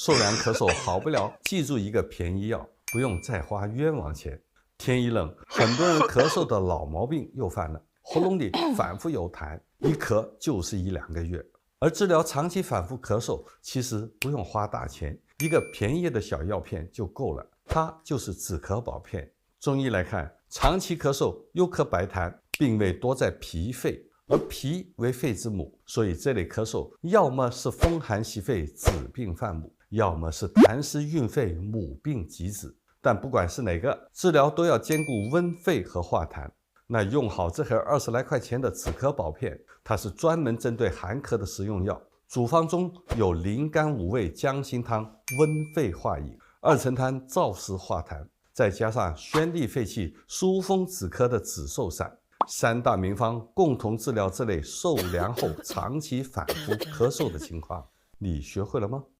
受凉咳嗽好不了，记住一个便宜药，不用再花冤枉钱。天一冷，很多人咳嗽的老毛病又犯了，喉咙里反复有痰，一咳就是1-2个月。而治疗长期反复咳嗽，其实不用花大钱，一个便宜的小药片就够了，它就是止咳宝片。中医来看，长期咳嗽又咳白痰，病位多在脾肺，而脾为肺之母，所以这类咳嗽要么是风寒袭肺，子病犯母，要么是痰湿运肺，母病及子。但不管是哪个，治疗都要兼顾温肺和化痰。那用好这盒20来块钱的止咳宝片，它是专门针对寒咳的食用药。主方中有灵甘五味姜辛汤，温肺化饮；2陈汤燥湿化痰，再加上宣利肺气、疏风止咳的止嗽散，3大名方共同治疗这类受凉后长期反复咳嗽的情况。你学会了吗？